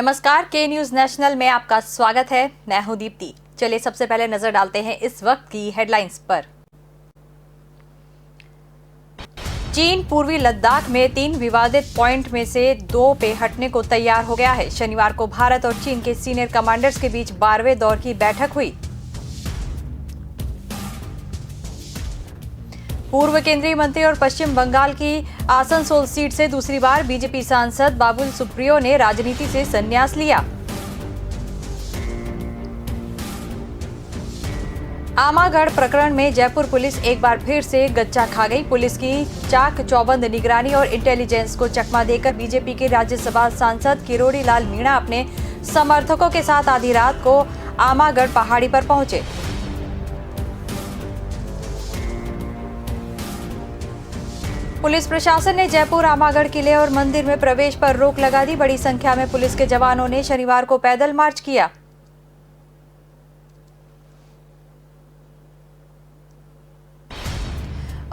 नमस्कार, के news national में आपका स्वागत है। मैं हूं दीप्ति। चलिए सबसे पहले नजर डालते हैं इस वक्त की हेडलाइंस पर। चीन पूर्वी लद्दाख में 3 विवादित पॉइंट में से 2 पे हटने को तैयार हो गया है। शनिवार को भारत और चीन के सीनियर कमांडर्स के बीच 12वें दौर की बैठक हुई। पूर्व केंद्रीय मंत्री और पश्चिम बंगाल की आसनसोल सीट से दूसरी बार बीजेपी सांसद बाबुल सुप्रियो ने राजनीति से संन्यास लिया। आमागढ़ प्रकरण में जयपुर पुलिस एक बार फिर से गच्चा खा गई। पुलिस की चाक चौबंद निगरानी और इंटेलिजेंस को चकमा देकर बीजेपी के राज्यसभा सांसद किरोड़ी लाल मीणा अपने समर्थकों के साथ आधी रात को आमागढ़ पहाड़ी पर पहुंचे। पुलिस प्रशासन ने जयपुर आमागढ़ किले और मंदिर में प्रवेश पर रोक लगा दी। बड़ी संख्या में पुलिस के जवानों ने शनिवार को पैदल मार्च किया।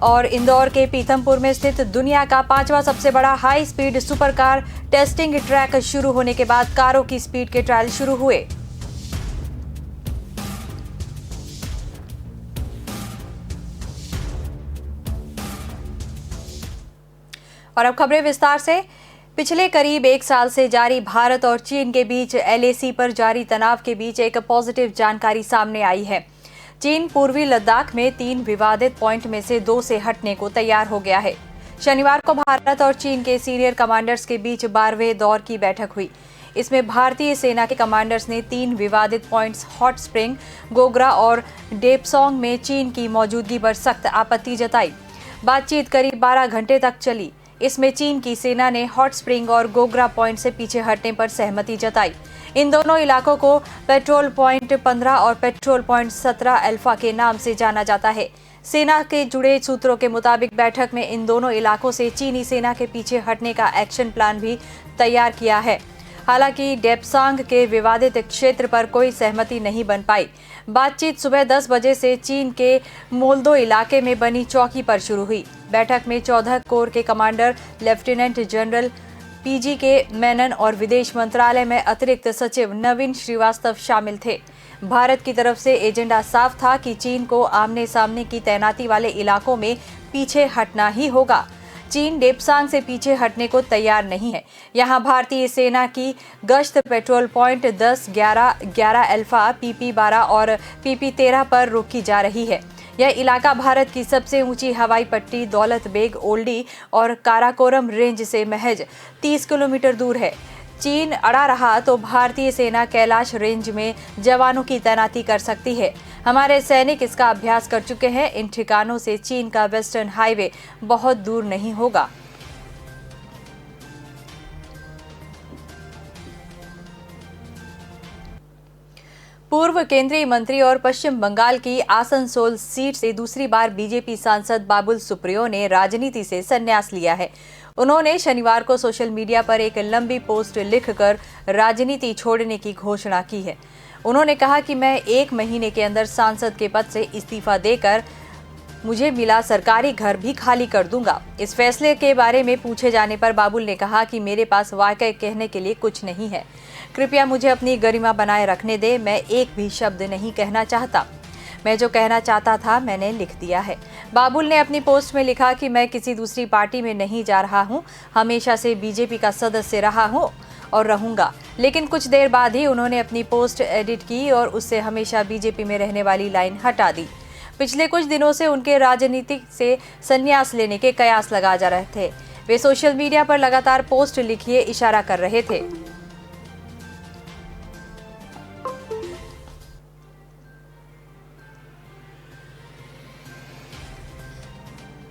और इंदौर के पीथमपुर में स्थित दुनिया का 5वां सबसे बड़ा high speed super car testing track शुरू होने के बाद कारों की स्पीड के ट्रायल शुरू हुए। और अब खबरें विस्तार से। पिछले करीब 1 साल से जारी भारत और चीन के बीच LAC पर जारी तनाव के बीच एक पॉजिटिव जानकारी सामने आई है। चीन पूर्वी लद्दाख में 3 विवादित पॉइंट में से 2 से हटने को तैयार हो गया है। शनिवार को भारत और चीन के सीनियर कमांडर्स के बीच 12वें दौर की बैठक हुई। इसमें भारतीय सेना के कमांडर्स ने 3 विवादित पॉइंट्स हॉट स्प्रिंग, गोगरा और डेपसोंग में चीन की मौजूदगी पर सख्त आपत्ति जताई। बातचीत करीब 12 घंटे तक चली। इसमें चीन की सेना ने हॉट स्प्रिंग और गोगरा पॉइंट से पीछे हटने पर सहमति जताई। इन दोनों इलाकों को पेट्रोल पॉइंट 15 और पेट्रोल पॉइंट 17 अल्फा के नाम से जाना जाता है। सेना के जुड़े सूत्रों के मुताबिक बैठक में इन दोनों इलाकों से चीनी सेना के पीछे हटने का एक्शन प्लान भी तैयार किया है। हालांकि डेपसांग के विवादित क्षेत्र पर कोई सहमति नहीं बन पाई। बातचीत सुबह 10 बजे से चीन के मोल्दो इलाके में बनी चौकी पर शुरू हुई। बैठक में 14 कोर के commander, lieutenant general PG Menon और विदेश मंत्रालय में अतिरिक्त सचिव नवीन श्रीवास्तव शामिल थे। भारत की तरफ से एजेंडा साफ था कि चीन को आमने सामने की तैनाती वाले इलाकों में पीछे हटना ही होगा। चीन डेपसांग से पीछे हटने को तैयार नहीं है। यहां भारतीय सेना की गश्त पेट्रोल पॉइंट 10, 11, 11 अल्फा, PP-12 और PP-13 पर रोकी जा रही है। यह इलाका भारत की सबसे ऊंची हवाई पट्टी दौलत बेग ओल्डी और काराकोरम रेंज से महज 30 किलोमीटर दूर है। चीन अड़ा रहा तो भारतीय सेना कैलाश रेंज में जवानों की तैनाती कर सकती है। हमारे सैनिक इसका अभ्यास कर चुके हैं। इन ठिकानों से चीन का वेस्टर्न हाईवे बहुत दूर नहीं होगा। पूर्व केंद्रीय मंत्री और पश्चिम बंगाल की आसनसोल सीट से दूसरी बार बीजेपी सांसद बाबुल सुप्रियो ने राजनीति से संन्यास लिया है। उन्होंने शनिवार को सोशल मीडिया पर एक लंबी पोस्ट लिखकर राजनीति छोड़ने की घोषणा की है। उन्होंने कहा कि मैं 1 महीने के अंदर सांसद के पद से इस्तीफा देकर मुझे मिला सरकारी घर भी खाली कर दूंगा। इस फैसले के बारे में पूछे जाने पर बाबुल ने कहा कि मेरे पास वाकई कहने के लिए कुछ नहीं है। कृपया मुझे अपनी गरिमा बनाए रखने दे। मैं एक भी शब्द नहीं कहना चाहता। मैं जो कहना चाहता था मैंने लिख दिया है। बाबुल ने अपनी पोस्ट में लिखा कि मैं किसी दूसरी पार्टी में नहीं जा रहा हूं। हमेशा से बीजेपी का सदस्य रहा हूं और रहूंगा। लेकिन कुछ देर बाद ही उन्होंने अपनी पोस्ट एडिट की और उससे हमेशा बीजेपी में रहने वाली लाइन हटा दी। पिछले कुछ दिनों से उनके राजनीति से संन्यास लेने के कयास लगा जा रहे थे। वे सोशल मीडिया पर लगातार पोस्ट लिखिए इशारा कर रहे थे।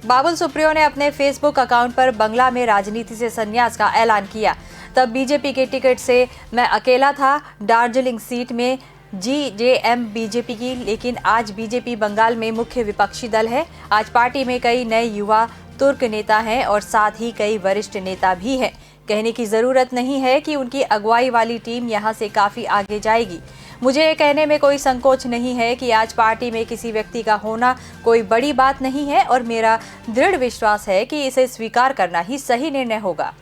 बाबुल सुप्रियो ने अपने फेसबुक अकाउंट पर बंगला में राजनीति से संन्यास का ऐलान किया। तब बीजेपी के टिकट से मैं अकेला था। दार्जिलिंग सीट में GJM बीजेपी की, लेकिन आज बीजेपी बंगाल में मुख्य विपक्षी दल है। आज पार्टी में कई नए युवा तुर्क नेता हैं और साथ ही कई वरिष्ठ नेता भी हैं। कहने की जरूरत नहीं है कि उनकी अगुवाई वाली टीम यहां से काफी आगे जाएगी। मुझे ये कहने में कोई संकोच नहीं है कि आज पार्टी में किसी व्यक्ति का होना कोई बड़ी बात नहीं है और मेरा दृढ़ विश्वास है कि इसे स्वीकार करना ही सही निर्णय होगा।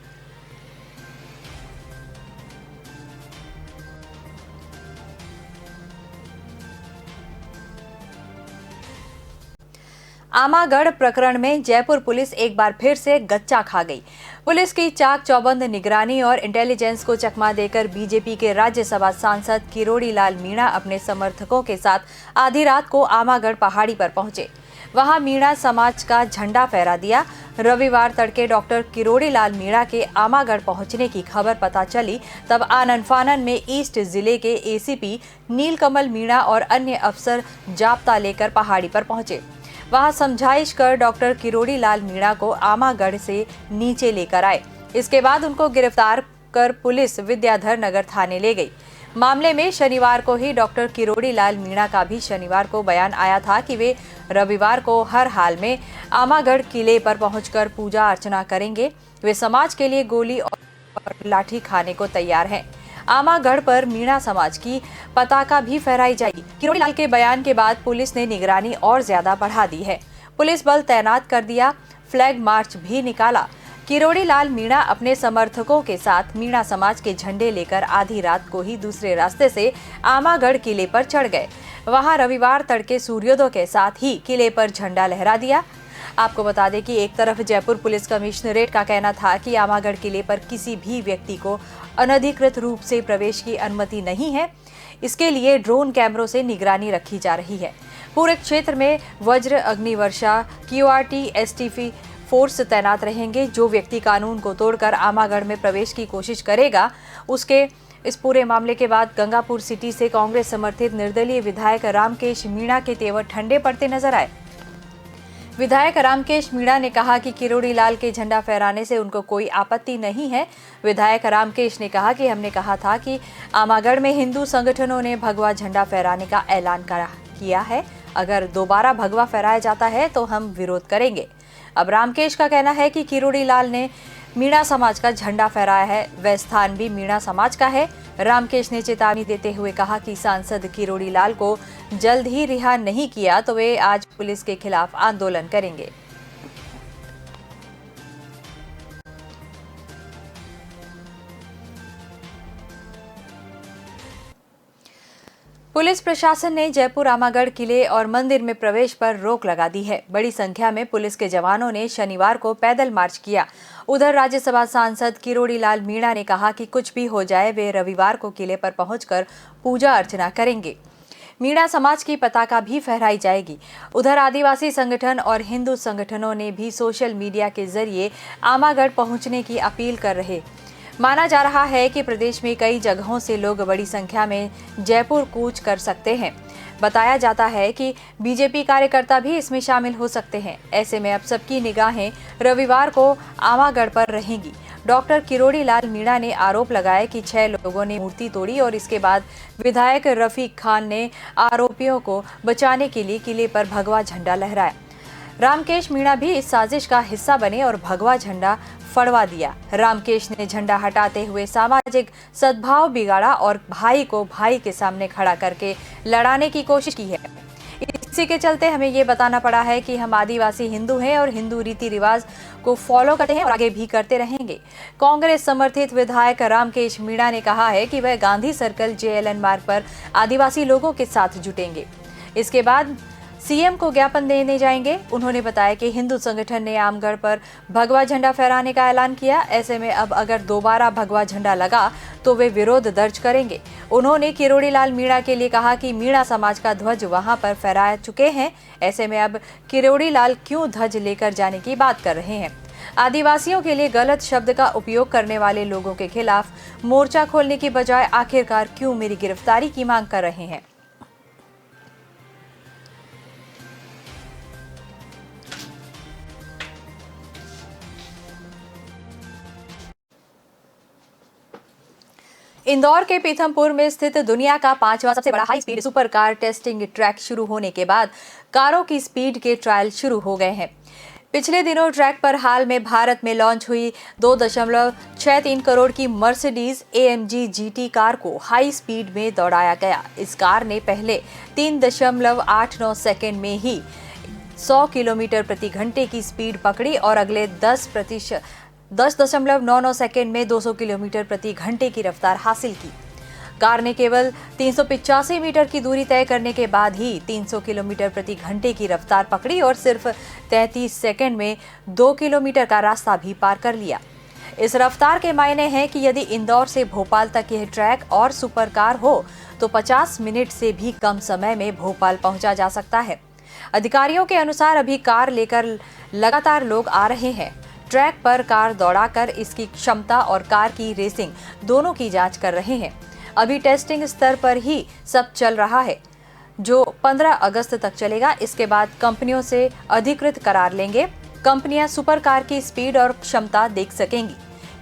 आमागढ़ प्रकरण में जयपुर पुलिस एक बार फिर से गच्चा खा गई। पुलिस की चाक चौबंद निगरानी और इंटेलिजेंस को चकमा देकर बीजेपी के राज्यसभा सांसद किरोड़ी लाल मीणा अपने समर्थकों के साथ आधी रात को आमागढ़ पहाड़ी पर पहुंचे। वहां मीणा समाज का झंडा फहरा दिया। रविवार तड़के डॉक्टर किरोड़ी लाल मीणा के आमागढ़ पहुंचने की खबर पता चली, तब आनन फानन में ईस्ट जिले के एसीपी नीलकमल मीणा और अन्य अफसर जाप्ता लेकर पहाड़ी पर पहुंचे। वहां समझाइश कर डॉक्टर किरोड़ी लाल मीणा को आमागढ़ से नीचे लेकर आए। इसके बाद उनको गिरफ्तार कर पुलिस विद्याधर नगर थाने ले गई। मामले में शनिवार को ही डॉक्टर किरोड़ी लाल मीणा का भी शनिवार को बयान आया था कि वे रविवार को हर हाल में आमागढ़ किले पर पहुंचकर पूजा अर्चना करेंगे। वे समाज के लिए गोली और लाठी खाने को तैयार हैं। आमागढ़ पर मीणा समाज की पताका भी फहराई जाएगी। किरोड़ी लाल के बयान के बाद पुलिस ने निगरानी और ज्यादा बढ़ा दी है। पुलिस बल तैनात कर दिया, फ्लैग मार्च भी निकाला। किरोड़ी लाल मीणा अपने समर्थकों के साथ मीणा समाज के झंडे लेकर आधी रात को ही दूसरे रास्ते से आमागढ़ किले पर चढ़ गए। वहां रविवार तड़के सूर्योदय के साथ ही किले पर झंडा लहरा दिया। आपको बता दें कि एक तरफ जयपुर पुलिस कमिश्नरेट का कहना था कि आमागढ़ किले पर किसी भी व्यक्ति को अनधिकृत रूप से प्रवेश की अनुमति नहीं है। इसके लिए ड्रोन कैमरों से निगरानी रखी जा रही है। पूरे क्षेत्र में वज्र, अग्निवर्षा, क्यूआरटी, एसटीएफ फोर्स तैनात रहेंगे। जो व्यक्ति कानून को तोड़कर आमागढ़ में प्रवेश की कोशिश करेगा, उसके इस पूरे मामले के बाद गंगापुर सिटी से कांग्रेस समर्थित निर्दलीय विधायक रामकेश मीणा के तेवर ठंडे पड़ते नजर आए। विधायक रामकेश मीणा ने कहा कि किरोड़ी लाल के झंडा फहराने से उनको कोई आपत्ति नहीं है। विधायक रामकेश ने कहा कि हमने कहा था कि आमागढ़ में हिंदू संगठनों ने भगवा झंडा फहराने का ऐलान किया है। अगर दोबारा भगवा फहराया जाता है तो हम विरोध करेंगे। अब रामकेश का कहना है कि किरोड़ी लाल ने मीणा समाज का झंडा फहराया है, वह स्थान भी मीणा समाज का है। रामकेश ने चेतावनी देते हुए कहा कि सांसद किरोड़ी लाल को जल्द ही रिहा नहीं किया तो वे आज पुलिस के खिलाफ आंदोलन करेंगे। पुलिस प्रशासन ने जयपुर आमागढ़ किले और मंदिर में प्रवेश पर रोक लगा दी है। बड़ी संख्या में पुलिस के जवानों ने शनिवार को पैदल मार्च किया। उधर राज्यसभा सांसद किरोड़ी लाल मीणा ने कहा कि कुछ भी हो जाए, वे रविवार को किले पर पहुंचकर पूजा अर्चना करेंगे। मीणा समाज की पताका भी फहराई जाएगी। उधर आदिवासी संगठन और हिंदू संगठनों ने भी सोशल मीडिया के जरिए आमागढ़ पहुंचने की अपील कर रहे। माना जा रहा है कि प्रदेश में कई जगहों से लोग बड़ी संख्या में जयपुर कूच कर सकते हैं। बताया जाता है कि बीजेपी कार्यकर्ता भी इसमें शामिल हो सकते हैं। ऐसे में अब सबकी निगाहें रविवार को आमागढ़ पर रहेंगी। डॉक्टर किरोड़ी लाल मीणा ने आरोप लगाया कि 6 लोगों ने मूर्ति तोड़ी और इसके बाद विधायक रफीक खान ने आरोपियों को बचाने के लिए किले पर भगवा झंडा लहराया। रामकेश मीणा भी इस साजिश का हिस्सा बने और भगवा झंडा फड़वा दिया। रामकेश ने झंडा हटाते हुए सामाजिक सद्भाव बिगाड़ा और भाई को भाई के सामने खड़ा करके लड़ाने की कोशिश की है। इसी के चलते हमें ये बताना पड़ा है कि हम आदिवासी हिंदू हैं और हिंदू रीति रिवाज को फॉलो करते हैं और आगे भी करते रहेंगे। कांग्रेस समर्थित विधायक रामकेश मीणा ने कहा है कि वह गांधी सर्कल JLN मार्ग पर आदिवासी लोगों के साथ जुटेंगे। इसके बाद सीएम को ज्ञापन देने जाएंगे। उन्होंने बताया कि हिंदू संगठन ने आमगढ़ पर भगवा झंडा फहराने का ऐलान किया। ऐसे में अब अगर दोबारा भगवा झंडा लगा तो वे विरोध दर्ज करेंगे। उन्होंने किरोड़ी लाल मीणा के लिए कहा कि मीणा समाज का ध्वज वहां पर फहरा चुके हैं। ऐसे में अब किरोड़ी लाल क्यों ध्वज लेकर जाने की बात कर रहे हैं। आदिवासियों के लिए गलत शब्द का उपयोग करने वाले लोगों के खिलाफ मोर्चा खोलने की बजाय आखिरकार क्यों मेरी गिरफ्तारी की मांग कर रहे हैं। इंदौर के पीथमपुर में स्थित दुनिया का 5वां सबसे बड़ा high speed super car testing track शुरू होने के बाद कारों की स्पीड के ट्रायल शुरू हो गए हैं। पिछले दिनों ट्रैक पर हाल में भारत में लॉन्च हुई 2.63 करोड़ की मर्सिडीज AMG GT कार को हाई स्पीड में दौड़ाया गया। इस कार ने पहले 3.89 सेकंड में ही 100 किलोमीटर प्रति घंटे की स्पीड पकड़ी और अगले 10.99 सेकंड में 200 किलोमीटर प्रति घंटे की रफ्तार हासिल की। कार ने केवल 385 मीटर की दूरी तय करने के बाद ही 300 किलोमीटर प्रति घंटे की रफ्तार पकड़ी और सिर्फ 33 सेकंड में 2 किलोमीटर का रास्ता भी पार कर लिया। इस रफ्तार के मायने हैं कि यदि इंदौर से भोपाल तक यह ट्रैक और सुपर कार हो तो 50 मिनट से भी कम समय में भोपाल पहुंचा जा सकता है। अधिकारियों के अनुसार अभी कार लेकर लगातार लोग आ रहे हैं। ट्रैक पर कार दौड़ाकर इसकी क्षमता और कार की रेसिंग दोनों की जांच कर रहे हैं। अभी टेस्टिंग स्तर पर ही सब चल रहा है, जो 15 अगस्त तक चलेगा। इसके बाद कंपनियों से अधिकृत करार लेंगे। कंपनियां सुपर कार की स्पीड और क्षमता देख सकेंगी।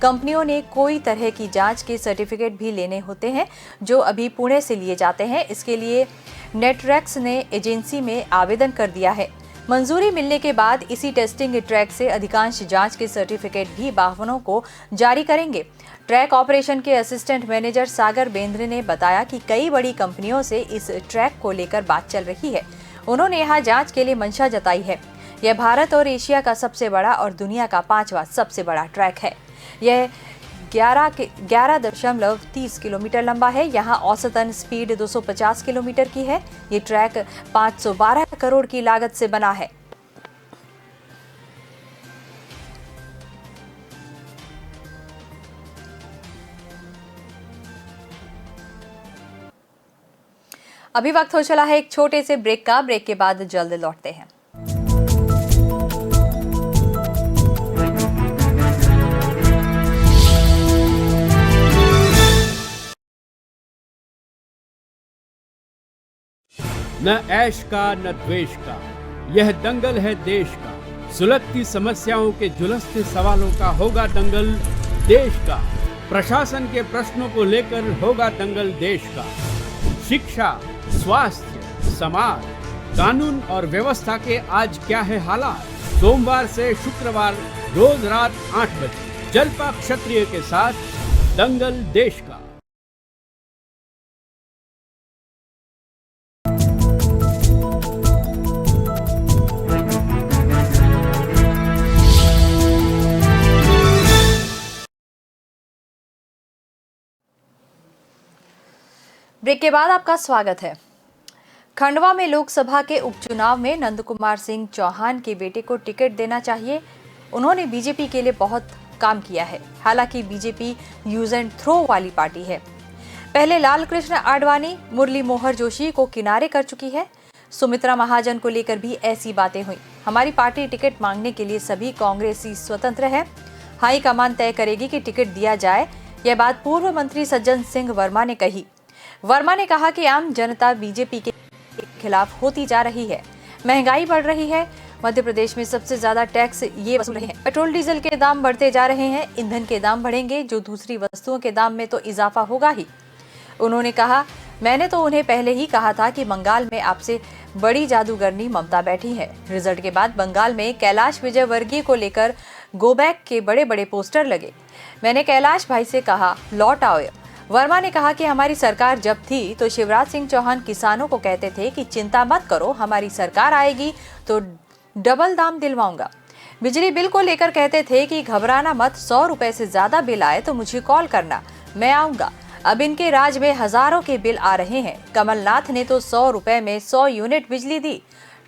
कंपनियों ने कोई तरह की जांच के सर्टिफिकेट भी लेने होते हैं, जो अभी पुणे से लिए जाते हैं। इसके लिए नेटरेक्स ने एजेंसी में आवेदन कर दिया है। मंजूरी मिलने के बाद इसी टेस्टिंग ट्रैक से अधिकांश जांच के सर्टिफिकेट भी वाहनों को जारी करेंगे। ट्रैक ऑपरेशन के असिस्टेंट मैनेजर सागर बेंद्रे ने बताया कि कई बड़ी कंपनियों से इस ट्रैक को लेकर बात चल रही है। उन्होंने यहां जांच के लिए मंशा जताई है। यह भारत और एशिया का सबसे बड़ा और दुनिया का 5वां सबसे बड़ा ट्रैक है। यह 11.30 किलोमीटर लंबा है। यहाँ औसतन स्पीड 250 किलोमीटर की है। ये ट्रैक 512 करोड़ की लागत से बना है। अभी वक्त हो चला है एक छोटे से ब्रेक का। ब्रेक के बाद जल्द लौटते हैं। न ऐश का न द्वेष का, यह दंगल है देश का। सुलगती समस्याओं के जुलसते सवालों का होगा दंगल देश का। प्रशासन के प्रश्नों को लेकर होगा दंगल देश का। शिक्षा, स्वास्थ्य, समाज, कानून और व्यवस्था के आज क्या है हालात। सोमवार से शुक्रवार रोज रात 8 बजे जलपा क्षत्रिय के साथ दंगल देश का। ब्रेक के बाद आपका स्वागत है। खंडवा में लोकसभा के उपचुनाव में नंद कुमार सिंह चौहान के बेटे को टिकट देना चाहिए। उन्होंने बीजेपी के लिए बहुत काम किया है। हालांकि बीजेपी यूज एंड थ्रो वाली पार्टी है। पहले लाल कृष्ण आडवाणी, मुरली मनोहर जोशी को किनारे कर चुकी है। सुमित्रा महाजन को लेकर भी ऐसी बातें हुई। हमारी पार्टी टिकट मांगने के लिए सभी कांग्रेसी स्वतंत्र है। हाईकमान तय करेगी कि टिकट दिया जाए। यह बात पूर्व मंत्री सज्जन सिंह वर्मा ने कही। वर्मा ने कहा कि आम जनता बीजेपी के खिलाफ होती जा रही है। महंगाई बढ़ रही है। मध्य प्रदेश में सबसे ज्यादा टैक्स ये वसूल रहे हैं। पेट्रोल डीजल के दाम बढ़ते जा रहे हैं। ईंधन के दाम बढ़ेंगे, जो दूसरी वस्तुओं के दाम में तो इजाफा होगा ही। उन्होंने कहा, मैंने तो उन्हें पहले ही कहा था कि बंगाल में आपसे बड़ी जादूगरनी ममता बैठी है। रिजल्ट के बाद बंगाल में कैलाश विजयवर्गीय को लेकर गो बैक के बड़े बड़े पोस्टर लगे। मैंने कैलाश भाई से कहा, लौट आओ। वर्मा ने कहा कि हमारी सरकार जब थी तो शिवराज सिंह चौहान किसानों को कहते थे कि चिंता मत करो, हमारी सरकार आएगी तो डबल दाम दिलवाऊंगा। बिजली बिल को लेकर कहते थे कि घबराना मत, 100 रुपए से ज्यादा बिल आए तो मुझे कॉल करना, मैं आऊंगा। अब इनके राज में हजारों के बिल आ रहे हैं। कमलनाथ ने तो 100 रुपए में 100 यूनिट बिजली दी।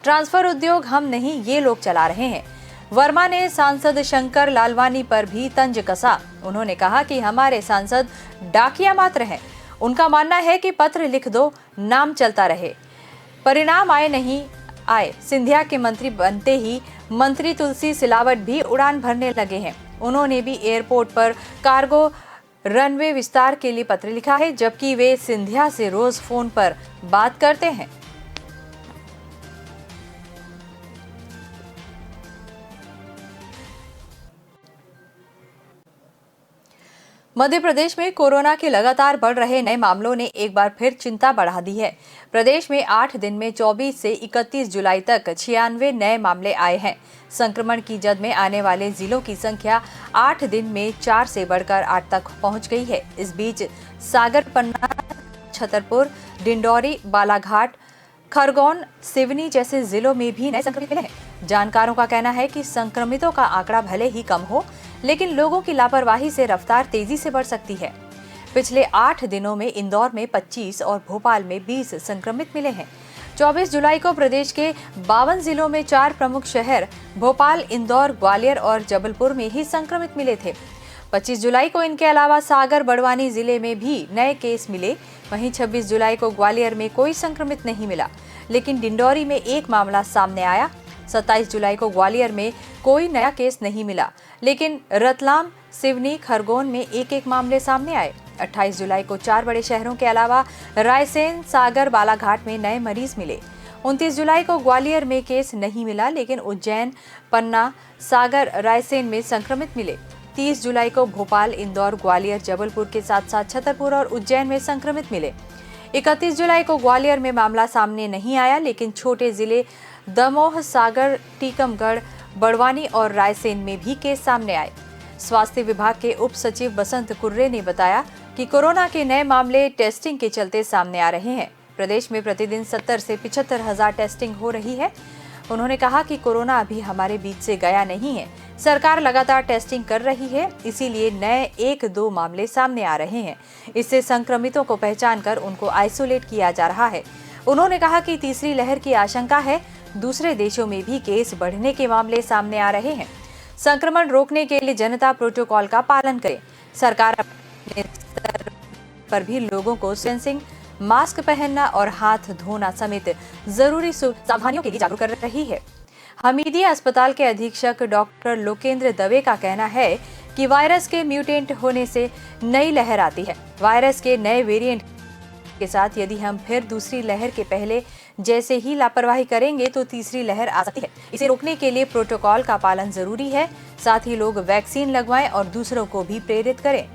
ट्रांसफर उद्योग हम नहीं, ये लोग चला रहे हैं। वर्मा ने सांसद शंकर लालवानी पर भी तंज कसा। उन्होंने कहा कि हमारे सांसद डाकिया मात्र हैं। उनका मानना है कि पत्र लिख दो, नाम चलता रहे, परिणाम आए नहीं आए। सिंधिया के मंत्री बनते ही मंत्री तुलसी सिलावट भी उड़ान भरने लगे हैं। उन्होंने भी एयरपोर्ट पर कार्गो रनवे विस्तार के लिए पत्र लिखा है, जबकि वे सिंधिया से रोज फोन पर बात करते हैं। मध्य प्रदेश में कोरोना के लगातार बढ़ रहे नए मामलों ने एक बार फिर चिंता बढ़ा दी है। प्रदेश में 8 दिन में 24 से 31 जुलाई तक 96 नए मामले आए हैं। संक्रमण की जद में आने वाले जिलों की संख्या 8 दिन में 4 से बढ़कर 8 तक पहुंच गई है। इस बीच सागर, पन्ना, छतरपुर, डिंडौरी, बालाघाट, खरगोन, सिवनी जैसे जिलों में भी नए संक्रमित मिले हैं। जानकारों का कहना है कि संक्रमितों का आंकड़ा भले ही कम हो, लेकिन लोगों की लापरवाही से रफ्तार तेजी से बढ़ सकती है। पिछले 8 दिनों में इंदौर में 25 और भोपाल में 20 संक्रमित मिले हैं। 24 जुलाई को प्रदेश के 52 जिलों में 4 प्रमुख शहर भोपाल, इंदौर, ग्वालियर और जबलपुर में ही संक्रमित मिले थे। 25 जुलाई को इनके अलावा सागर, बड़वानी जिले में भी नए केस मिले। वहीं 26 जुलाई को ग्वालियर में कोई संक्रमित नहीं मिला, लेकिन डिंडौरी में एक मामला सामने आया। 27 जुलाई को ग्वालियर में कोई नया केस नहीं मिला, लेकिन रतलाम, सिवनी, खरगोन में एक मामले सामने आए। 28 जुलाई को 4 बड़े शहरों के अलावा रायसेन, सागर, बालाघाट में नए मरीज मिले। 29 जुलाई को ग्वालियर में केस नहीं मिला, लेकिन उज्जैन, पन्ना, सागर, रायसेन में संक्रमित मिले। 30 जुलाई को भोपाल, इंदौर, ग्वालियर, जबलपुर के साथ साथ छतरपुर और उज्जैन में संक्रमित मिले। 31 जुलाई को ग्वालियर में मामला सामने नहीं आया, लेकिन छोटे जिले दमोह, सागर, टीकमगढ़, बड़वानी और रायसेन में भी केस सामने आए। स्वास्थ्य विभाग के उप सचिव बसंत कुर्रे ने बताया कि कोरोना के नए मामले टेस्टिंग के चलते सामने आ रहे हैं। प्रदेश में प्रतिदिन 70 से 75 हजार टेस्टिंग हो रही है। उन्होंने कहा कि कोरोना अभी हमारे बीच से गया नहीं है। सरकार लगातार टेस्टिंग कर रही है, इसीलिए नए 1-2 मामले सामने आ रहे हैं। इससे संक्रमितों को पहचान कर उनको आइसोलेट किया जा रहा है। उन्होंने कहा कि तीसरी लहर की आशंका है। दूसरे देशों में भी केस बढ़ने के मामले सामने आ रहे हैं। संक्रमण रोकने के लिए जनता प्रोटोकॉल का पालन करे। सरकार अपने स्तर पर भी लोगों को डिस्टेंसिंग, मास्क पहनना और हाथ धोना समेत जरूरी सावधानियों के लिए जागरूक कर रही है। हमीदिया अस्पताल के अधीक्षक डॉक्टर लोकेंद्र दवे का कहना है कि वायरस के म्यूटेंट होने से नई लहर आती है। वायरस के नए वेरिएंट के साथ यदि हम फिर दूसरी लहर के पहले जैसे ही लापरवाही करेंगे तो तीसरी लहर आ सकती है। इसे रोकने के लिए प्रोटोकॉल का पालन जरूरी है। साथ ही लोग वैक्सीन लगवाएं और दूसरों को भी प्रेरित करें।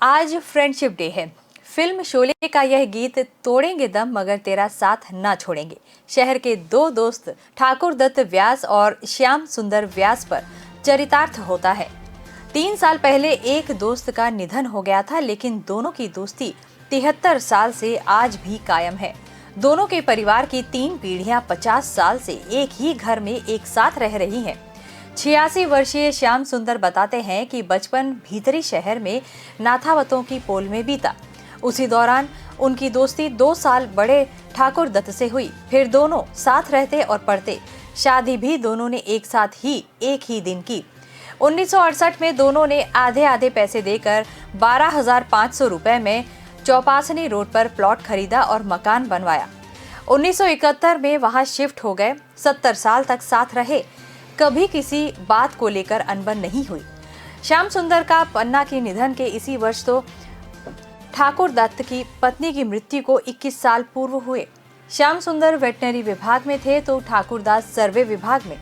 आज फ्रेंडशिप डे है। फिल्म शोले का यह गीत तोड़ेंगे दम मगर तेरा साथ ना छोड़ेंगे शहर के 2 दोस्त ठाकुर दत्त व्यास और श्याम सुंदर व्यास पर चरितार्थ होता है। 3 साल पहले एक दोस्त का निधन हो गया था, लेकिन दोनों की दोस्ती 73 साल से आज भी कायम है। दोनों के परिवार की 3 पीढ़ियां 50 साल से एक ही घर में एक साथ रह रही हैं। 86 वर्षीय श्याम सुंदर बताते हैं कि बचपन भीतरी शहर में नाथावतों की पोल में बीता। उसी दौरान उनकी दोस्ती 2 साल बड़े ठाकुर दत्त से हुई। फिर दोनों साथ रहते और पढ़ते। शादी भी दोनों ने एक ही दिन की। 1968 में दोनों ने आधे पैसे देकर 12,500 रुपए में चौपासनी रोड पर प्लॉट खरीदा और मकान बनवाया। 1971 में वहां शिफ्ट हो गए। 70 साल तक साथ रहे। कभी किसी बात को लेकर अनबन नहीं हुई। श्याम सुंदर का पन्ना के निधन के इसी वर्ष तो ठाकुर दत्त की पत्नी की मृत्यु को 21 साल पूर्व हुए। श्याम सुंदर वेटनरी विभाग में थे तो ठाकुर दास सर्वे विभाग में।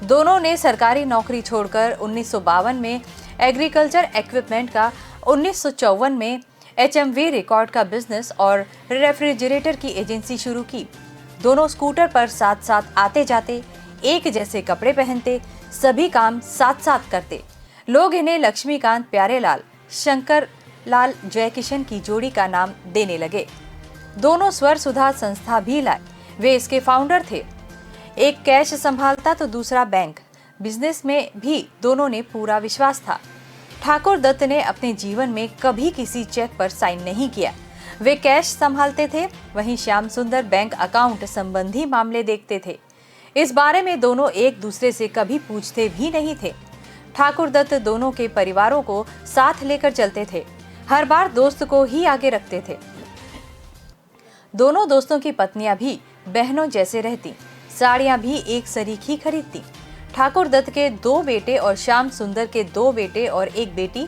दोनों ने सरकारी नौकरी छोड़कर 1952 में एग्रीकल्चर इक्विपमेंट का, 1954 में HMV रिकॉर्ड का बिजनेस और रेफ्रिजरेटर की एजेंसी शुरू की। दोनों स्कूटर पर साथ साथ आते जाते, एक जैसे कपड़े पहनते, सभी काम साथ साथ करते। लोग इन्हें लक्ष्मीकांत प्यारेलाल, शंकर लाल जयकिशन की जोड़ी का नाम देने लगे। दोनों स्वर सुधा संस्था भी लाए। वे इसके फाउंडर थे। एक कैश संभालता तो दूसरा बैंक। बिजनेस में भी दोनों ने पूरा विश्वास था। ठाकुर दत्त ने अपने जीवन में कभी किसी चेक पर साइन नहीं किया। वे कैश संभालते थे, वहीं श्याम सुंदर बैंक अकाउंट संबंधी मामले देखते थे। इस बारे में दोनों एक दूसरे से कभी पूछते भी नहीं थे। ठाकुर दत्त दोनों के परिवारों को साथ लेकर चलते थे। हर बार दोस्त को ही आगे रखते थे। दोनों दोस्तों की पत्नियां भी बहनों जैसे रहती। साड़ियां भी एक सरीखी खरीदती। ठाकुर दत्त के 2 बेटे और श्याम सुंदर के 2 बेटे और 1 बेटी।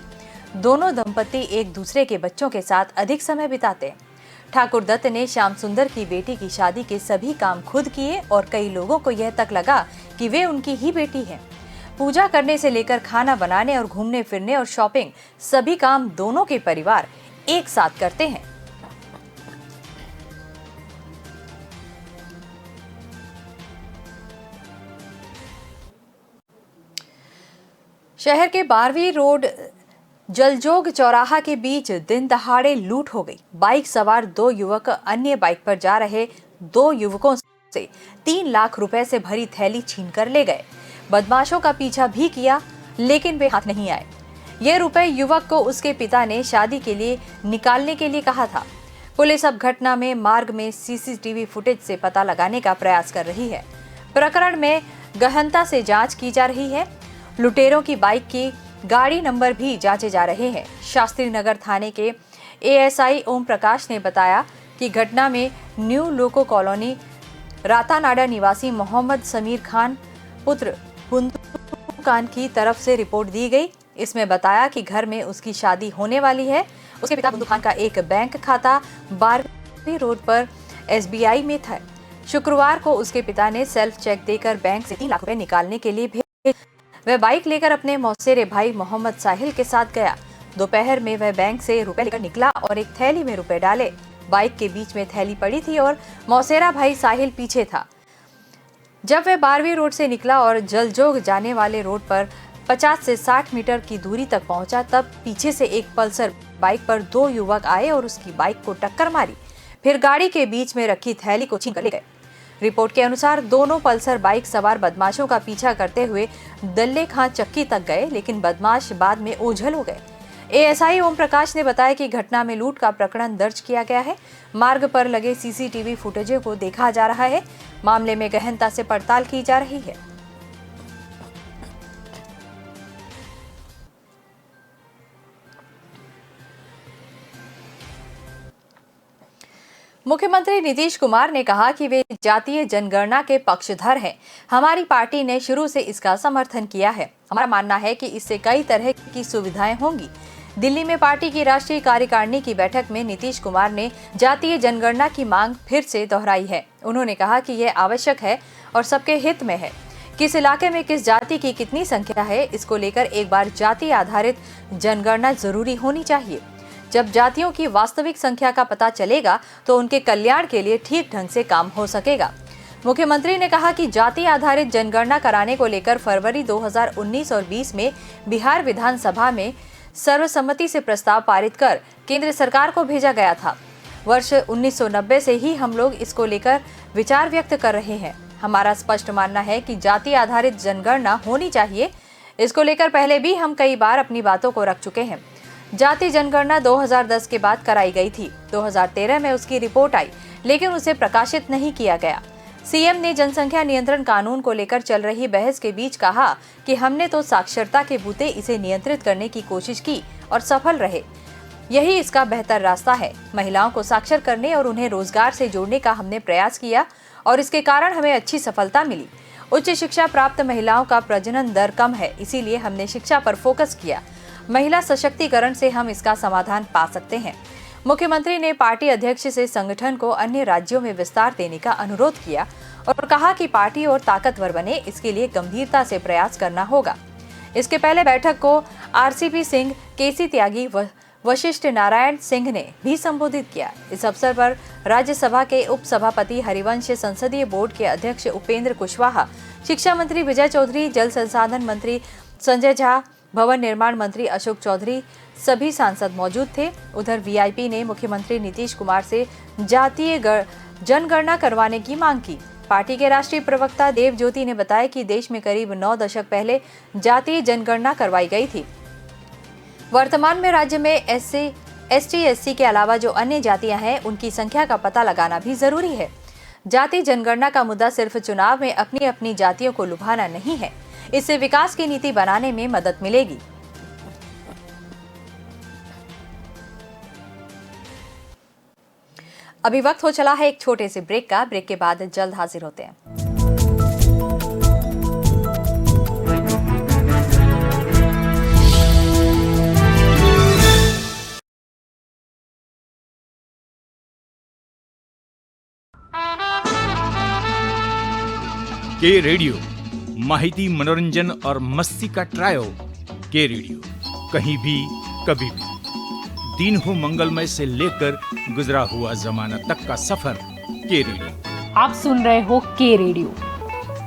दोनों दंपति एक दूसरे के बच्चों के साथ अधिक समय बिताते। ठाकुर दत्त ने श्याम सुंदर की बेटी की शादी के सभी काम खुद किए और कई लोगों को यह तक लगा कि वे उनकी ही बेटी है। पूजा करने से लेकर खाना बनाने और घूमने फिरने और शॉपिंग, सभी काम दोनों के परिवार एक साथ करते हैं। शहर के 12वीं रोड जलजोग चौराहा के बीच दिन दहाड़े लूट हो गई। बाइक सवार 2 युवक अन्य बाइक पर जा रहे 2 युवकों से 3 लाख रुपए से भरी थैली छीनकर ले गए। बदमाशों का पीछा भी किया लेकिन वे हाथ नहीं आए। ये रुपए युवक को उसके पिता ने शादी के लिए निकालने के लिए कहा था। पुलिस अब घटना में मार्ग में सीसीटीवी फुटेज से पता लगाने का प्रयास कर रही है। प्रकरण में गहनता से जांच की जा रही है। लुटेरों की बाइक की गाड़ी नंबर भी जांचे जा रहे हैं। शास्त्री नगर थाने के एएसआई ओम प्रकाश ने बताया कि घटना में न्यू लोको कॉलोनी रातानाडा निवासी मोहम्मद समीर खान पुत्र हुंदू खान की तरफ से रिपोर्ट दी गई। इसमें बताया कि घर में उसकी शादी होने वाली है। उसके पिता हुंदू खान का एक बैंक खाता 12वीं रोड पर एसबीआई में था। शुक्रवार को उसके पिता ने सेल्फ चेक देकर बैंक से 3 लाख रुपए निकालने के लिए भेजे। वह बाइक लेकर अपने मौसेरे भाई मोहम्मद साहिल के साथ गया। दोपहर में वह बैंक से रुपए लेकर निकला और एक थैली में रुपए डाले। बाइक के बीच में थैली पड़ी थी और मौसेरा भाई साहिल पीछे था। जब वह 12वीं रोड से निकला और जलजोग जाने वाले रोड पर 50 से 60 मीटर की दूरी तक पहुंचा, तब पीछे से एक पल्सर बाइक पर 2 युवक आए और उसकी बाइक को टक्कर मारी। फिर गाड़ी के बीच में रखी थैली को छीनकर ले गए। रिपोर्ट के अनुसार दोनों पल्सर बाइक सवार बदमाशों का पीछा करते हुए दल्ले खां चक्की तक गए, लेकिन बदमाश बाद में ओझल हो गए। एएसआई ओम प्रकाश ने बताया कि घटना में लूट का प्रकरण दर्ज किया गया है। मार्ग पर लगे सीसीटीवी फुटेजों को देखा जा रहा है। मामले में गहनता से पड़ताल की जा रही है। मुख्यमंत्री नीतीश कुमार ने कहा कि वे जातीय जनगणना के पक्षधर हैं। हमारी पार्टी ने शुरू से इसका समर्थन किया है। हमारा मानना है कि इससे कई तरह की सुविधाएं होंगी। दिल्ली में पार्टी की राष्ट्रीय कार्यकारिणी की बैठक में नीतीश कुमार ने जातीय जनगणना की मांग फिर से दोहराई है। उन्होंने कहा कि यह आवश्यक है और सबके हित में है। किस इलाके में किस जाति की कितनी संख्या है, इसको लेकर एक बार जाति आधारित जनगणना जरूरी होनी चाहिए। जब जातियों की वास्तविक संख्या का पता चलेगा तो उनके कल्याण के लिए ठीक ढंग से काम हो सकेगा। मुख्यमंत्री ने कहा कि जाति आधारित जनगणना कराने को लेकर फरवरी 2019 और 20 में बिहार विधानसभा में सर्वसम्मति से प्रस्ताव पारित कर केंद्र सरकार को भेजा गया था। वर्ष 1990 से ही हम लोग इसको लेकर विचार व्यक्त कर रहे हैं। हमारा स्पष्ट मानना है कि जाति आधारित जनगणना होनी चाहिए। इसको लेकर पहले भी हम कई बार अपनी बातों को रख चुके हैं। जाति जनगणना 2010 के बाद कराई गई थी। 2013 में उसकी रिपोर्ट आई, लेकिन उसे प्रकाशित नहीं किया गया। सीएम ने जनसंख्या नियंत्रण कानून को लेकर चल रही बहस के बीच कहा कि हमने तो साक्षरता के बूते इसे नियंत्रित करने की कोशिश की और सफल रहे। यही इसका बेहतर रास्ता है। महिलाओं को साक्षर करने और उन्हें रोजगार से जोड़ने का हमने प्रयास किया और इसके कारण हमें अच्छी सफलता मिली। उच्च शिक्षा प्राप्त महिलाओं का प्रजनन दर कम है, इसीलिए हमने शिक्षा पर फोकस किया। महिला सशक्तिकरण से हम इसका समाधान पा सकते हैं। मुख्यमंत्री ने पार्टी अध्यक्ष से संगठन को अन्य राज्यों में विस्तार देने का अनुरोध किया और कहा कि पार्टी और ताकतवर बने, इसके लिए गंभीरता से प्रयास करना होगा। इसके पहले बैठक को आरसीपी सिंह, केसी त्यागी व वशिष्ठ नारायण सिंह ने भी संबोधित किया। इस अवसर पर राज्यसभा के उप सभापति हरिवंश, संसदीय बोर्ड के अध्यक्ष उपेंद्र कुशवाहा, शिक्षा मंत्री विजय चौधरी, जल संसाधन मंत्री संजय झा, भवन निर्माण मंत्री अशोक चौधरी, सभी सांसद मौजूद थे। उधर वीआईपी ने मुख्यमंत्री नीतीश कुमार से जातीय जनगणना करवाने की मांग की। पार्टी के राष्ट्रीय प्रवक्ता देव ज्योति ने बताया कि देश में करीब 9 दशक पहले जातीय जनगणना करवाई गई थी। वर्तमान में राज्य में एसटी/एससी के अलावा जो अन्य जातियां हैं, उनकी संख्या का पता लगाना भी जरूरी है। जाति जनगणना का मुद्दा सिर्फ चुनाव में अपनी अपनी जातियों को लुभाना नहीं है। इससे विकास की नीति बनाने में मदद मिलेगी। अभी वक्त हो चला है एक छोटे से ब्रेक का। ब्रेक के बाद जल्द हाजिर होते हैं। के रेडियो माहिती, मनोरंजन और मस्ती का ट्रायो। के रेडियो कहीं भी कभी भी, दिन हो मंगलमय से लेकर गुजरा हुआ जमाना तक का सफर। के रेडियो आप सुन रहे हो के रेडियो।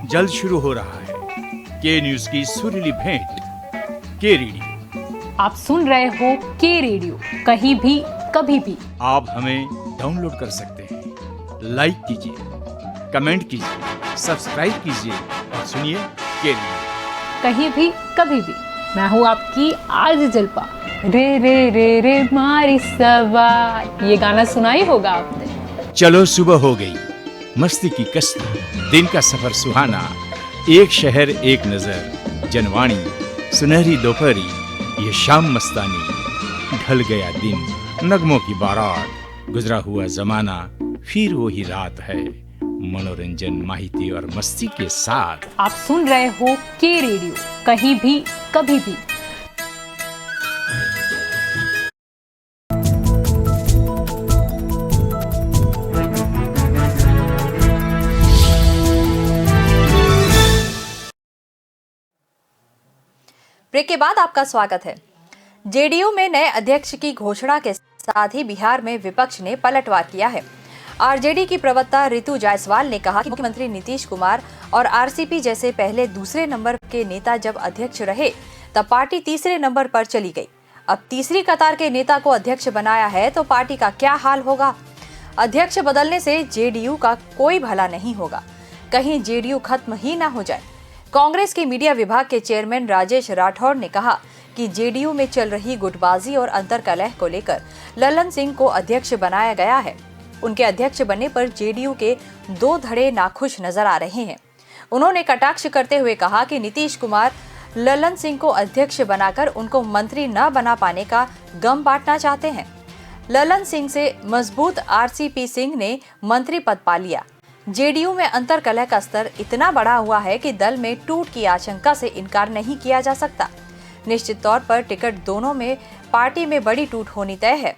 जल्द शुरू हो रहा है के न्यूज की सुरीली भेंट। के रेडियो आप सुन रहे हो के रेडियो, कहीं भी कभी भी। आप हमें डाउनलोड कर सकते हैं, लाइक कीजिए, कमेंट कीजिए, सब्सक्राइब कीजिए और सुनिए के रेडियो। कहीं भी कभी भी। मैं हूँ आपकी आरजे जल्पा। रे रे रे रे मारी सवार, ये गाना सुना ही होगा आपने। चलो सुबह हो गई, मस्ती की कश्ती, दिन का सफर सुहाना, एक शहर एक नजर, जनवाणी, सुनहरी दोपहरी, ये शाम मस्तानी, ढल गया दिन, नगमों की बारात, गुजरा हुआ जमाना, फिर वही रात है, मनोरंजन, माहिती और मस्ती के साथ। आप सुन रहे हो के रेडियो, कहीं भी कभी भी। ब्रेक के बाद आपका स्वागत है। जेडीयू में नए अध्यक्ष की घोषणा के साथ ही बिहार में विपक्ष ने पलटवार किया है। आरजेडी की प्रवक्ता रितु जायसवाल ने कहा कि मुख्यमंत्री नीतीश कुमार और आरसीपी जैसे पहले दूसरे नंबर के नेता जब अध्यक्ष रहे तब पार्टी तीसरे नंबर पर चली गई। अब तीसरी कतार के नेता को अध्यक्ष बनाया है तो पार्टी का क्या हाल होगा। अध्यक्ष बदलने से जेडीयू का कोई भला नहीं होगा, कहीं जेडीयू खत्म ही ना हो जाए। कांग्रेस के मीडिया विभाग के चेयरमैन राजेश राठौड़ ने कहा कि जेडीयू में चल रही गुटबाजी और अंतर्कलह को लेकर ललन सिंह को अध्यक्ष बनाया गया है। उनके अध्यक्ष बनने पर जेडीयू के दो धड़े नाखुश नजर आ रहे हैं। उन्होंने कटाक्ष करते हुए कहा कि नीतीश कुमार ललन सिंह को अध्यक्ष बनाकर उनको मंत्री न बना पाने का गम बांटना चाहते हैं। ललन सिंह से मजबूत आरसीपी सिंह ने मंत्री पद पा लिया। जेडीयू में अंतर्कलह का स्तर इतना बढ़ा हुआ है कि दल में टूट की आशंका से इनकार नहीं किया जा सकता। निश्चित तौर पर टिकट दोनों में पार्टी में बड़ी टूट होनी तय है।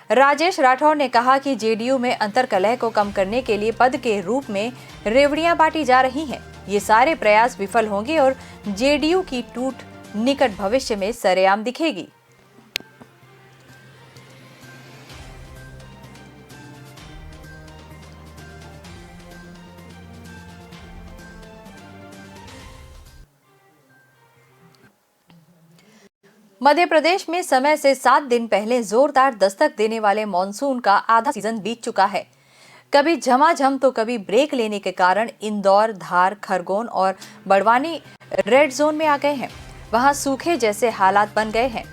राजेश राठौड़ ने कहा कि जेडीयू में अंतर्कलह को कम करने के लिए पद के रूप में रेवड़ियां बांटी जा रही हैं। ये सारे प्रयास विफल होंगे और जेडीयू की टूट निकट भविष्य में सरेआम दिखेगी। मध्य प्रदेश में समय से 7 दिन पहले जोरदार दस्तक देने वाले मॉनसून का आधा सीजन बीत चुका है। कभी झमाझम तो कभी ब्रेक लेने के कारण इंदौर, धार, खरगोन और बड़वानी रेड जोन में आ गए हैं। वहां सूखे जैसे हालात बन गए हैं।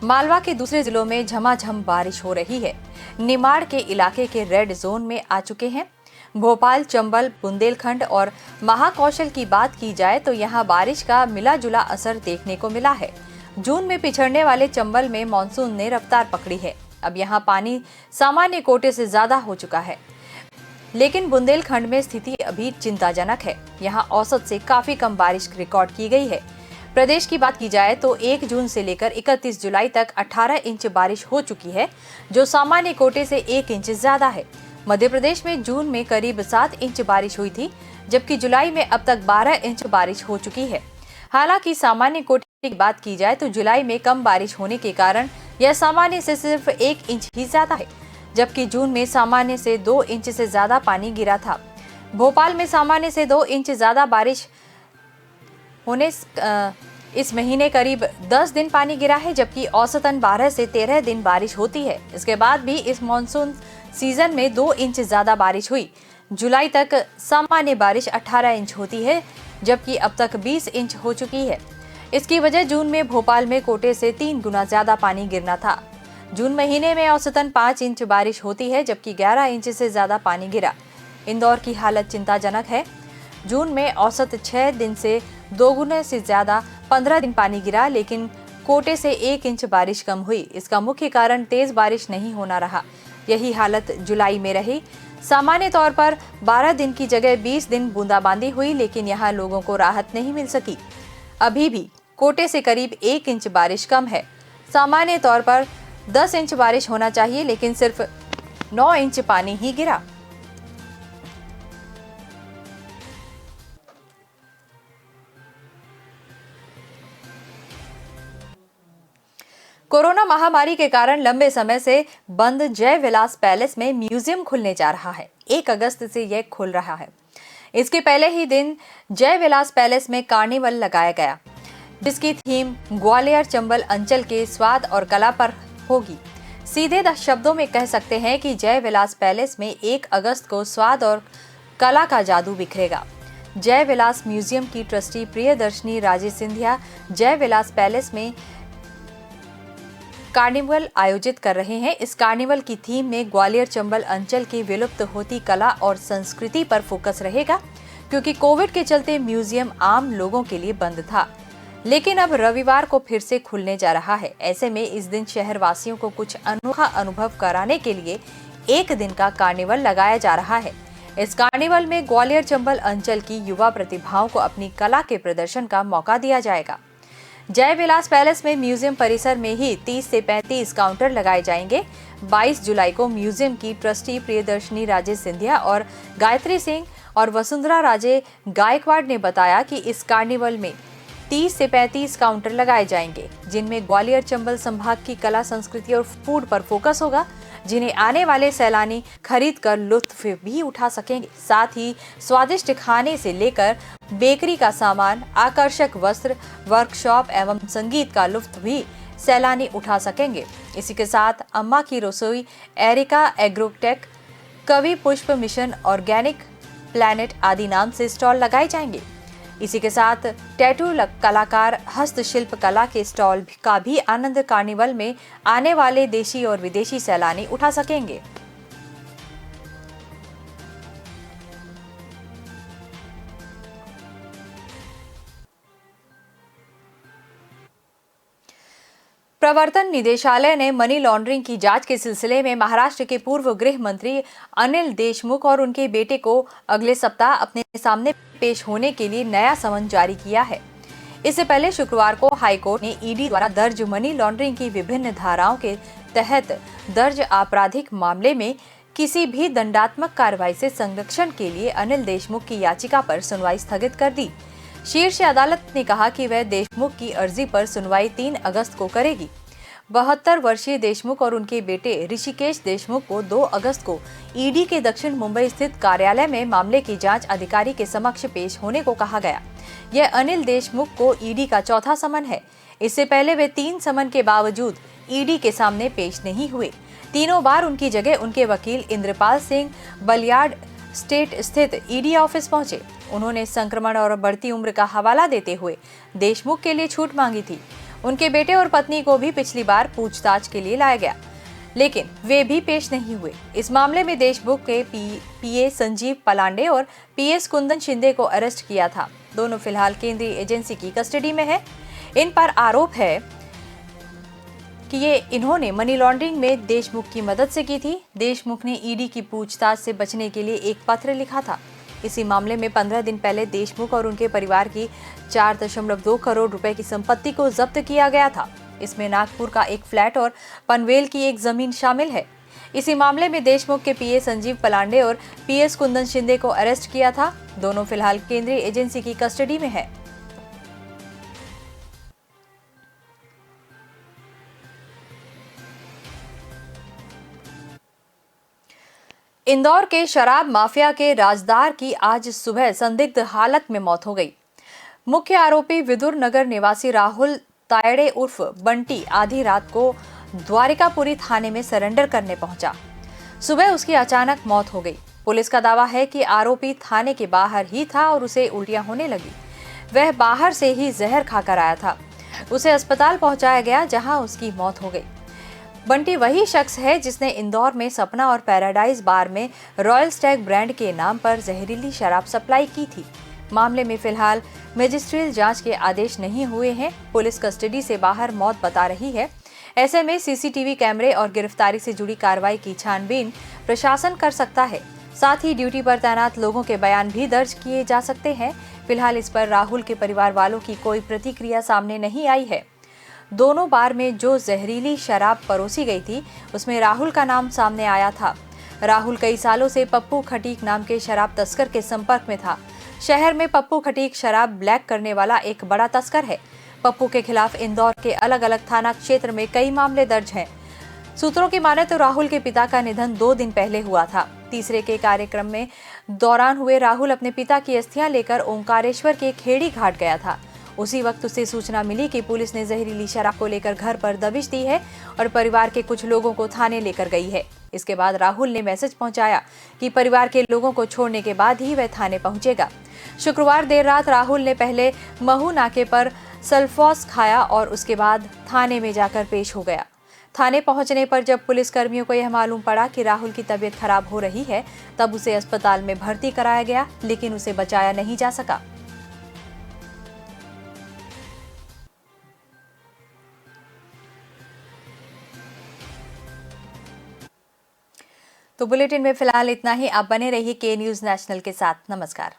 मालवा के दूसरे जिलों में झमाझम बारिश हो रही है। निमाड़ के इलाके के रेड जोन में आ चुके हैं। भोपाल, चंबल, बुंदेलखंड और महाकौशल की बात की जाए तो यहाँ बारिश का मिला जुला असर देखने को मिला है। जून में पिछड़ने वाले चंबल में मानसून ने रफ्तार पकड़ी है। अब यहाँ पानी सामान्य कोटे से ज्यादा हो चुका है, लेकिन बुंदेलखंड में स्थिति अभी चिंताजनक है। यहाँ औसत से काफी कम बारिश रिकॉर्ड की गई है। प्रदेश की बात की जाए तो 1 जून से लेकर 31 जुलाई तक 18 इंच बारिश हो चुकी है, जो सामान्य कोटे से 1 इंच ज्यादा है। मध्य प्रदेश में जून में करीब 7 इंच बारिश हुई थी, जबकि जुलाई में अब तक 12 इंच बारिश हो चुकी है। हालांकि सामान्य कोटे की बात की जाए तो जुलाई में कम बारिश होने के कारण यह सामान्य से सिर्फ 1 इंच ही ज्यादा है, जबकि जून में सामान्य से 2 इंच से ज्यादा पानी गिरा था। भोपाल में सामान्य से 2 इंच ज्यादा बारिश होने इस महीने करीब 10 दिन पानी गिरा है, जबकि औसतन 12 से 13 दिन बारिश होती है। इसके बाद भी इस मानसून सीजन में 2 इंच ज्यादा बारिश हुई। जुलाई तक सामान्य बारिश 18 इंच होती है, जबकि अब तक 20 इंच हो चुकी है। इसकी वजह जून में भोपाल में कोटे से 3 गुना ज्यादा पानी गिरना था। जून महीने में औसतन 5 इंच बारिश होती है, जबकि 11 इंच से ज्यादा पानी गिरा। इंदौर की हालत चिंताजनक है। जून में औसत 6 दिन से 2 गुने से ज्यादा 15 दिन पानी गिरा, लेकिन कोटे से 1 इंच बारिश कम हुई। इसका मुख्य कारण तेज बारिश नहीं होना रहा। यही हालत जुलाई में रही। सामान्य तौर पर 12 दिन की जगह 20 दिन बूंदाबांदी हुई, लेकिन यहाँ लोगों को राहत नहीं मिल सकी। अभी भी कोटे से करीब 1 इंच बारिश कम है। सामान्य तौर पर 10 इंच बारिश होना चाहिए, लेकिन सिर्फ 9 इंच पानी ही गिरा। कोरोना महामारी के कारण लंबे समय से बंद जय विलास पैलेस में म्यूजियम खुलने जा रहा है। 1 अगस्त से यह खुल रहा है। इसके पहले ही दिन जय विलास पैलेस में कार्निवल लगाया गया। जिसकी थीम ग्वालियर चंबल अंचल के स्वाद और कला पर होगी। सीधे शब्दों में कह सकते हैं कि जय विलास पैलेस में 1 अगस्त को स्वाद और कला का जादू बिखरेगा। जय विलास म्यूजियम की ट्रस्टी प्रियदर्शनी राजे सिंधिया जय विलास पैलेस में कार्निवल आयोजित कर रहे हैं। इस कार्निवल की थीम में ग्वालियर चंबल अंचल की विलुप्त होती कला और संस्कृति पर फोकस रहेगा, क्योंकि कोविड के चलते म्यूजियम आम लोगों के लिए बंद था, लेकिन अब रविवार को फिर से खुलने जा रहा है। ऐसे में इस दिन शहर वासियों को कुछ अनोखा अनुभव कराने के लिए 1 दिन का कार्निवल लगाया जा रहा है। इस कार्निवल में ग्वालियर चंबल अंचल की युवा प्रतिभाओं को अपनी कला के प्रदर्शन का मौका दिया जाएगा। जय विलास पैलेस में म्यूजियम परिसर में ही 30 से 35 काउंटर लगाए जाएंगे। 22 जुलाई को म्यूजियम की ट्रस्टी प्रियदर्शनी राजे सिंधिया और गायत्री सिंह और वसुंधरा राजे गायकवाड़ ने बताया कि इस कार्निवल में 30 से 35 काउंटर लगाए जाएंगे, जिनमें ग्वालियर चंबल संभाग की कला, संस्कृति और फूड पर फोकस होगा, जिन्हें आने वाले सैलानी खरीद कर लुत्फ भी उठा सकेंगे। साथ ही स्वादिष्ट खाने से लेकर बेकरी का सामान, आकर्षक वस्त्र, वर्कशॉप एवं संगीत का लुत्फ भी सैलानी उठा सकेंगे। इसी के साथ अम्मा की रसोई, एरिका एग्रोटेक, कवि पुष्प मिशन, ऑर्गेनिक प्लैनेट आदि नाम से स्टॉल लगाए जाएंगे। इसी के साथ टैटू कलाकार, हस्तशिल्प कला के स्टॉल का भी आनंद कार्निवल में आने वाले देशी और विदेशी सैलानी उठा सकेंगे। प्रवर्तन निदेशालय ने मनी लॉन्ड्रिंग की जांच के सिलसिले में महाराष्ट्र के पूर्व गृह मंत्री अनिल देशमुख और उनके बेटे को अगले सप्ताह अपने सामने पेश होने के लिए नया समन जारी किया है। इससे पहले शुक्रवार को हाईकोर्ट ने ईडी द्वारा दर्ज मनी लॉन्ड्रिंग की विभिन्न धाराओं के तहत दर्ज आपराधिक मामले में किसी भी दंडात्मक कार्रवाई से संरक्षण के लिए अनिल देशमुख की याचिका पर सुनवाई स्थगित कर दी। शीर्ष अदालत ने कहा कि वह देशमुख की अर्जी पर सुनवाई 3 अगस्त को करेगी। 72 वर्षीय देशमुख और उनके बेटे ऋषिकेश देशमुख को 2 अगस्त को ईडी के दक्षिण मुंबई स्थित कार्यालय में मामले की जांच अधिकारी के समक्ष पेश होने को कहा गया। यह अनिल देशमुख को ईडी का चौथा समन है। इससे पहले वे 3 समन के बावजूद ईडी के सामने पेश नहीं हुए। तीनों बार उनकी जगह उनके वकील इंद्रपाल सिंह बलियाड स्टेट स्थित ईडी ऑफिस पहुंचे। उन्होंने संक्रमण और बढ़ती उम्र का हवाला देते हुए देशमुख के लिए छूट मांगी थी। उनके बेटे और पत्नी को भी पिछली बार पूछताछ के लिए लाया गया, लेकिन वे भी पेश नहीं हुए। इस मामले में देशमुख के पीए संजीव पलांडे और पीएस कुंदन शिंदे को अरेस्ट किया था। दोनों फिलहाल केंद्रीय एजेंसी की कस्टडी में है। इन पर आरोप है कि इन्होंने मनी लॉन्ड्रिंग में देशमुख की मदद से की थी। देशमुख ने ईडी की पूछताछ से बचने के लिए एक पत्र लिखा था। इसी मामले में 15 दिन पहले देशमुख और उनके परिवार की 4.2 करोड़ रुपए की संपत्ति को जब्त किया गया था। इसमें नागपुर का एक फ्लैट और पनवेल की एक जमीन शामिल है। इसी मामले में देशमुख के पीए संजीव पलांडे और पीएस कुंदन शिंदे को अरेस्ट किया था। दोनों फिलहाल केंद्रीय एजेंसी की कस्टडी में है। इंदौर के शराब माफिया के राजदार की आज सुबह संदिग्ध हालत में मौत हो गई। मुख्य आरोपी विदुर नगर निवासी राहुल तायड़े उर्फ बंटी आधी रात को द्वारिकापुरी थाने में सरेंडर करने पहुंचा। सुबह उसकी अचानक मौत हो गई। पुलिस का दावा है कि आरोपी थाने के बाहर ही था और उसे उल्टियां होने लगी। वह बाहर से ही जहर खाकर आया था। उसे अस्पताल पहुंचाया गया, जहां उसकी मौत हो गई। बंटी वही शख्स है जिसने इंदौर में सपना और पैराडाइज बार में रॉयल स्टैग ब्रांड के नाम पर जहरीली शराब सप्लाई की थी। मामले में फिलहाल मजिस्ट्रियल जांच के आदेश नहीं हुए हैं। पुलिस कस्टडी से बाहर मौत बता रही है। ऐसे में सीसीटीवी कैमरे और गिरफ्तारी से जुड़ी कार्रवाई की छानबीन प्रशासन कर सकता है। साथ ही ड्यूटी पर तैनात लोगों के बयान भी दर्ज किए जा सकते हैं। फिलहाल इस पर राहुल के परिवार वालों की कोई प्रतिक्रिया सामने नहीं आई है। दोनों बार में जो जहरीली शराब परोसी गई थी, उसमें राहुल का नाम सामने आया था। राहुल कई सालों से पप्पू खटीक नाम के शराब तस्कर के संपर्क में था। शहर में पप्पू खटीक शराब ब्लैक करने वाला एक बड़ा तस्कर है। पप्पू के खिलाफ इंदौर के अलग अलग थाना क्षेत्र में कई मामले दर्ज हैं। सूत्रों की माने तो राहुल के पिता का निधन 2 दिन पहले हुआ था। तीसरे के कार्यक्रम में दौरान हुए राहुल अपने पिता की अस्थियां लेकर ओंकारेश्वर के खेड़ी घाट गया था। उसी वक्त उसे सूचना मिली कि पुलिस ने जहरीली शराब को लेकर घर पर दबिश दी है और परिवार के कुछ लोगों को थाने लेकर गई है। इसके बाद राहुल ने मैसेज पहुंचाया कि परिवार के लोगों को छोड़ने के बाद ही वह थाने पहुंचेगा। शुक्रवार देर रात राहुल ने पहले महू नाके पर सल्फॉस खाया और उसके बाद थाने में जाकर पेश हो गया। थाने पहुंचने पर जब पुलिस कर्मियों को यह मालूम पड़ा कि राहुल की तबीयत खराब हो रही है, तब उसे अस्पताल में भर्ती कराया गया, लेकिन उसे बचाया नहीं जा सका। तो बुलेटिन में फिलहाल इतना ही। आप बने रहिए के न्यूज़ नेशनल के साथ। नमस्कार।